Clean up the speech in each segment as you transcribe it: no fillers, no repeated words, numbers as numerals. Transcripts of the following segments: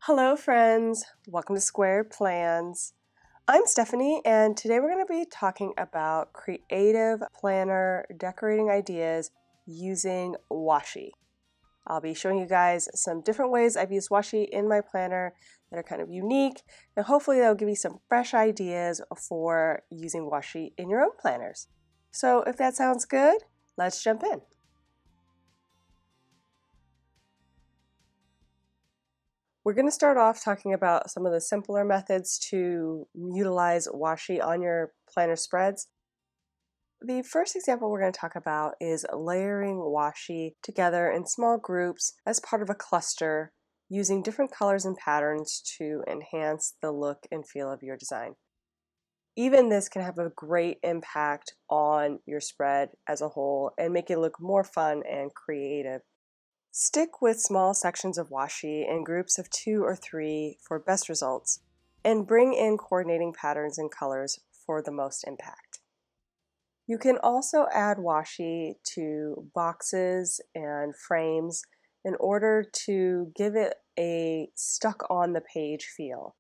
Hello friends, welcome to Squared Plans. I'm Stephanie and today we're going to be talking about creative planner decorating ideas using washi. I'll be showing you guys some different ways I've used washi in my planner that are kind of unique, and hopefully that'll give you some fresh ideas for using washi in your own planners. So if that sounds good, let's jump in. We're going to start off talking about some of the simpler methods to utilize washi on your planner spreads. The first example we're going to talk about is layering washi together in small groups as part of a cluster using different colors and patterns to enhance the look and feel of your design. Even this can have a great impact on your spread as a whole and make it look more fun and creative. Stick with small sections of washi in groups of 2 or 3 for best results, and bring in coordinating patterns and colors for the most impact. You can also add washi to boxes and frames in order to give it a stuck on the page feel.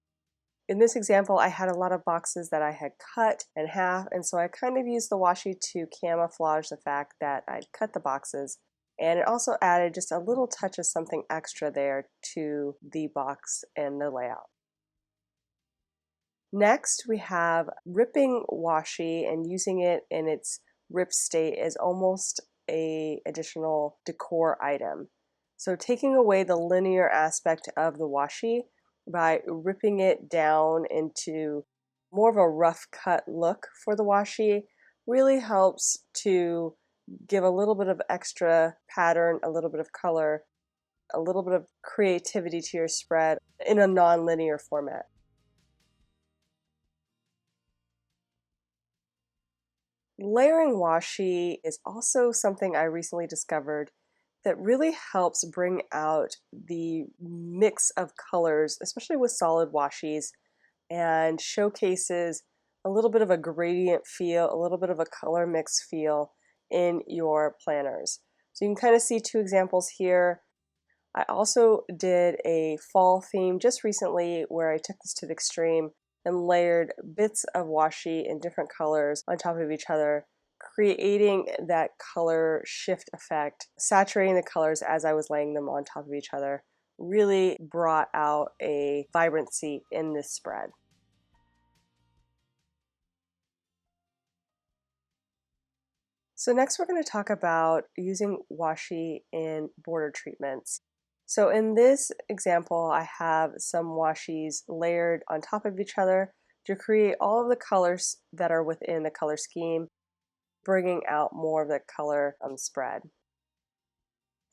In this example, I had a lot of boxes that I had cut in half, and so I kind of used the washi to camouflage the fact that I'd cut the boxes. And it also added just a little touch of something extra there to the box and the layout. Next, we have ripping washi and using it in its ripped state as almost an additional decor item. So taking away the linear aspect of the washi by ripping it down into more of a rough cut look for the washi really helps to give a little bit of extra pattern, a little bit of color, a little bit of creativity to your spread in a non-linear format. Layering washi is also something I recently discovered that really helps bring out the mix of colors, especially with solid washis, and showcases a little bit of a gradient feel, a little bit of a color mix feel in your planners. So you can kind of see two examples here. I also did a fall theme just recently where I took this to the extreme and layered bits of washi in different colors on top of each other, creating that color shift effect, saturating the colors as I was laying them on top of each other. Really brought out a vibrancy in this spread. So next we're going to talk about using washi in border treatments. So in this example, I have some washis layered on top of each other to create all of the colors that are within the color scheme, bringing out more of the color spread.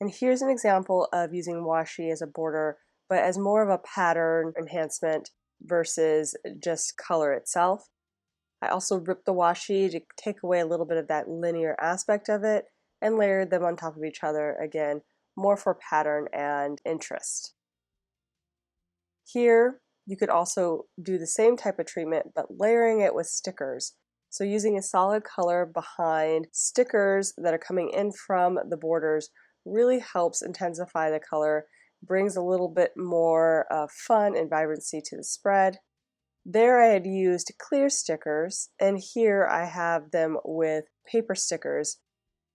And here's an example of using washi as a border, but as more of a pattern enhancement versus just color itself. I also ripped the washi to take away a little bit of that linear aspect of it and layered them on top of each other, again, more for pattern and interest. Here, you could also do the same type of treatment, but layering it with stickers. So using a solid color behind stickers that are coming in from the borders really helps intensify the color, brings a little bit more fun and vibrancy to the spread. There I had used clear stickers, and here I have them with paper stickers.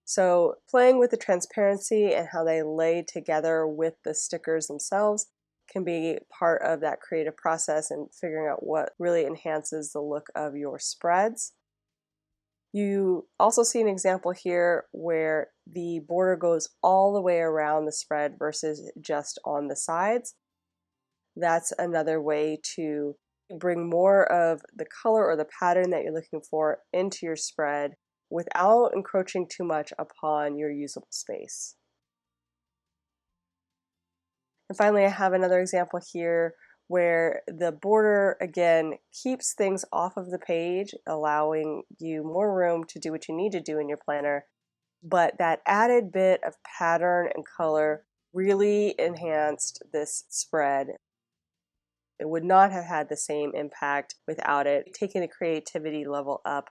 So playing with the transparency and how they lay together with the stickers themselves can be part of that creative process and figuring out what really enhances the look of your spreads. You also see an example here where the border goes all the way around the spread versus just on the sides. That's another way to bring more of the color or the pattern that you're looking for into your spread without encroaching too much upon your usable space. And finally, I have another example here where the border, again, keeps things off of the page, allowing you more room to do what you need to do in your planner. But that added bit of pattern and color really enhanced this spread. It would not have had the same impact without it, taking the creativity level up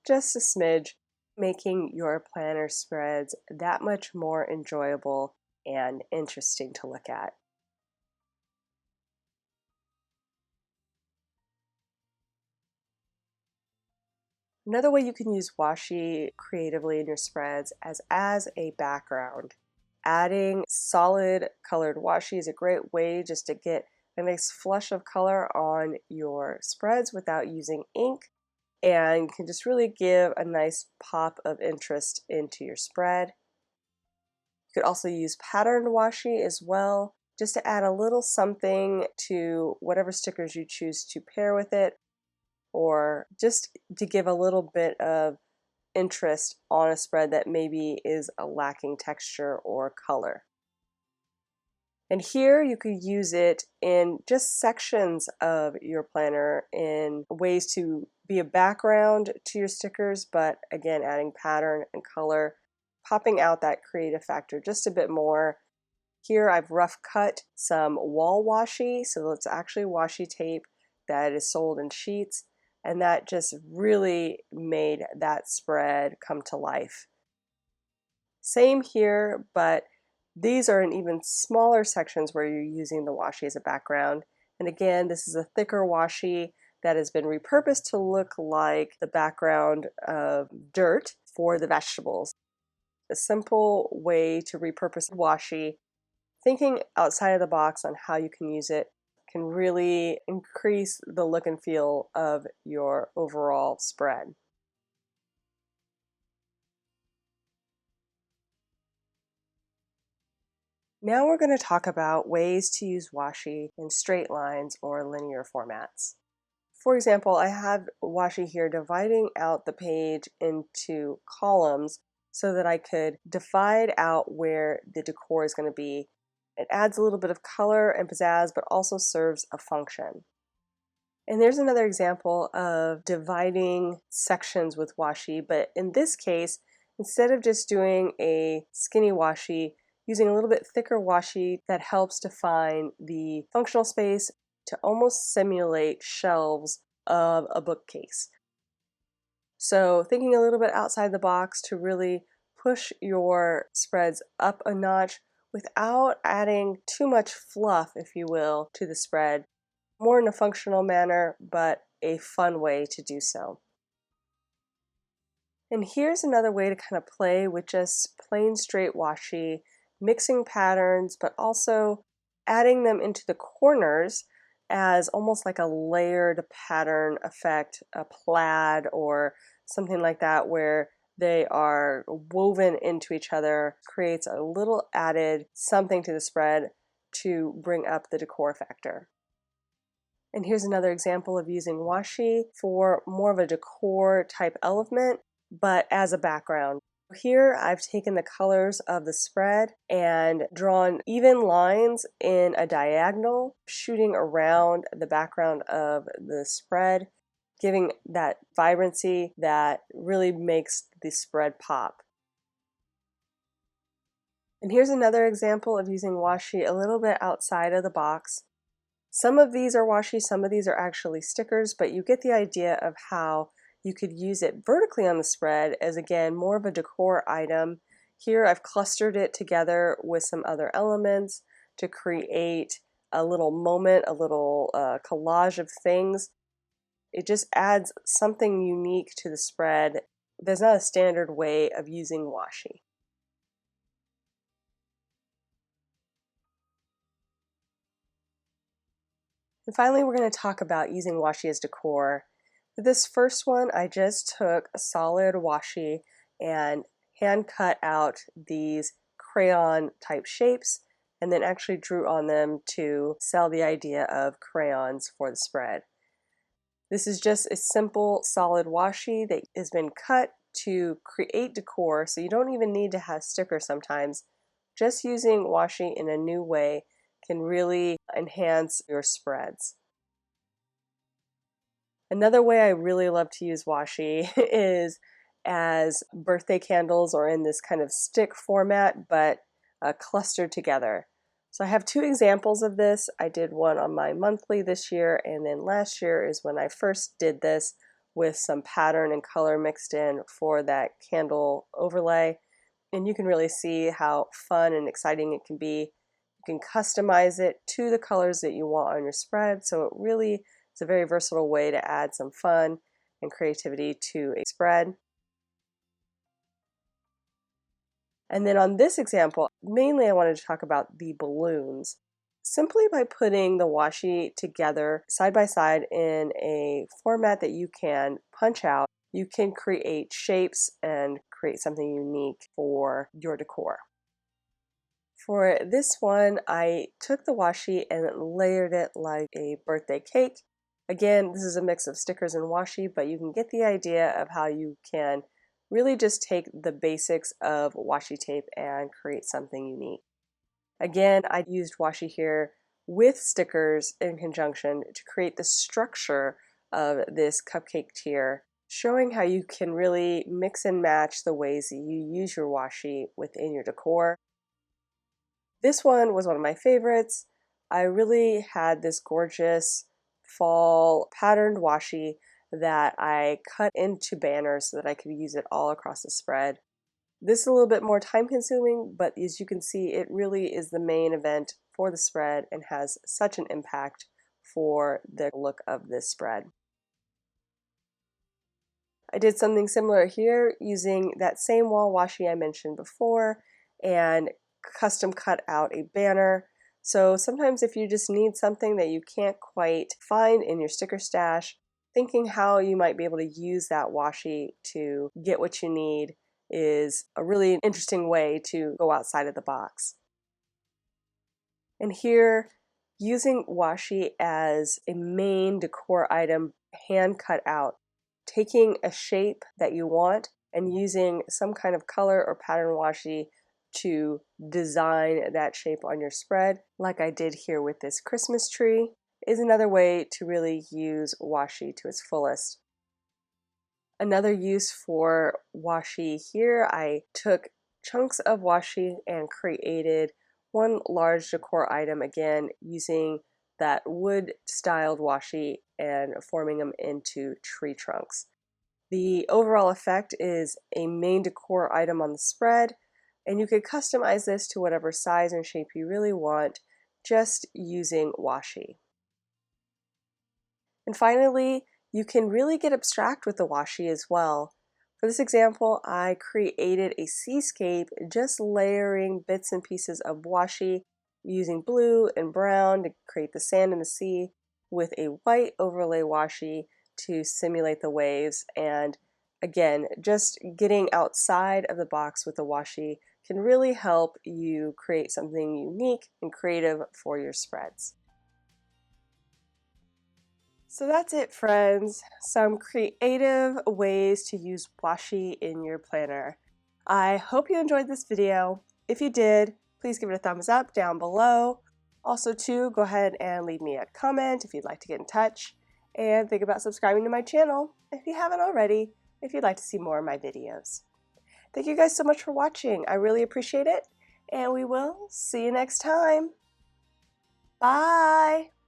just a smidge, making your planner spreads that much more enjoyable and interesting to look at. Another way you can use washi creatively in your spreads as a background. Adding solid colored washi is a great way just to get a nice flush of color on your spreads without using ink, and can just really give a nice pop of interest into your spread. You could also use patterned washi as well, just to add a little something to whatever stickers you choose to pair with it, or just to give a little bit of interest on a spread that maybe is a lacking texture or color. And here you could use it in just sections of your planner in ways to be a background to your stickers, but again, adding pattern and color, popping out that creative factor just a bit more. Here I've rough cut some wall washi, so it's actually washi tape that is sold in sheets, and that just really made that spread come to life. Same here, but these are in even smaller sections where you're using the washi as a background. And again, this is a thicker washi that has been repurposed to look like the background of dirt for the vegetables. A simple way to repurpose washi, thinking outside of the box on how you can use it, can really increase the look and feel of your overall spread. Now we're going to talk about ways to use washi in straight lines or linear formats. For example, I have washi here dividing out the page into columns so that I could divide out where the decor is going to be. It adds a little bit of color and pizzazz, but also serves a function. And there's another example of dividing sections with washi, but in this case, instead of just doing a skinny washi, using a little bit thicker washi that helps define the functional space to almost simulate shelves of a bookcase. So thinking a little bit outside the box to really push your spreads up a notch without adding too much fluff, if you will, to the spread. More in a functional manner, but a fun way to do so. And here's another way to kind of play with just plain straight washi, mixing patterns, but also adding them into the corners as almost like a layered pattern effect, a plaid or something like that, where they are woven into each other, creates a little added something to the spread to bring up the decor factor. And here's another example of using washi for more of a decor type element, but as a background. Here I've taken the colors of the spread and drawn even lines in a diagonal, shooting around the background of the spread, giving that vibrancy that really makes the spread pop. And here's another example of using washi a little bit outside of the box. Some of these are washi, some of these are actually stickers, but you get the idea of how you could use it vertically on the spread as, again, more of a decor item. Here I've clustered it together with some other elements to create a little moment, a little collage of things. It just adds something unique to the spread. There's not a standard way of using washi. And finally, we're going to talk about using washi as decor. For this first one, I just took a solid washi and hand cut out these crayon type shapes and then actually drew on them to sell the idea of crayons for the spread. This is just a simple solid washi that has been cut to create decor, so you don't even need to have stickers sometimes. Just using washi in a new way can really enhance your spreads. Another way I really love to use washi is as birthday candles or in this kind of stick format, but clustered together. So I have two examples of this. I did one on my monthly this year, and then last year is when I first did this with some pattern and color mixed in for that candle overlay. And you can really see how fun and exciting it can be. You can customize it to the colors that you want on your spread, so it really is a very versatile way to add some fun and creativity to a spread. And then on this example, mainly I wanted to talk about the balloons. Simply by putting the washi together side by side in a format that you can punch out, you can create shapes and create something unique for your decor. For this one, I took the washi and layered it like a birthday cake. Again, this is a mix of stickers and washi, but you can get the idea of how you can really just take the basics of washi tape and create something unique. Again, I used washi here with stickers in conjunction to create the structure of this cupcake tier, showing how you can really mix and match the ways that you use your washi within your decor. This one was one of my favorites. I really had this gorgeous fall patterned washi that I cut into banners so that I could use it all across the spread. This is a little bit more time consuming, but as you can see, it really is the main event for the spread and has such an impact for the look of this spread. I did something similar here using that same wall washi I mentioned before and custom cut out a banner. So sometimes if you just need something that you can't quite find in your sticker stash, thinking how you might be able to use that washi to get what you need is a really interesting way to go outside of the box. And here, using washi as a main decor item, hand cut out, taking a shape that you want and using some kind of color or pattern washi to design that shape on your spread, like I did here with this Christmas tree, is another way to really use washi to its fullest. Another use for washi here, I took chunks of washi and created one large decor item, again using that wood styled washi and forming them into tree trunks. The overall effect is a main decor item on the spread, and you could customize this to whatever size and shape you really want just using washi. And finally, you can really get abstract with the washi as well. For this example, I created a seascape just layering bits and pieces of washi using blue and brown to create the sand and the sea with a white overlay washi to simulate the waves. And again, just getting outside of the box with the washi can really help you create something unique and creative for your spreads. So that's it, friends. Some creative ways to use washi in your planner. I hope you enjoyed this video. If you did, please give it a thumbs up down below. Also, too, go ahead and leave me a comment if you'd like to get in touch. And think about subscribing to my channel if you haven't already, if you'd like to see more of my videos. Thank you guys so much for watching. I really appreciate it. And we will see you next time. Bye!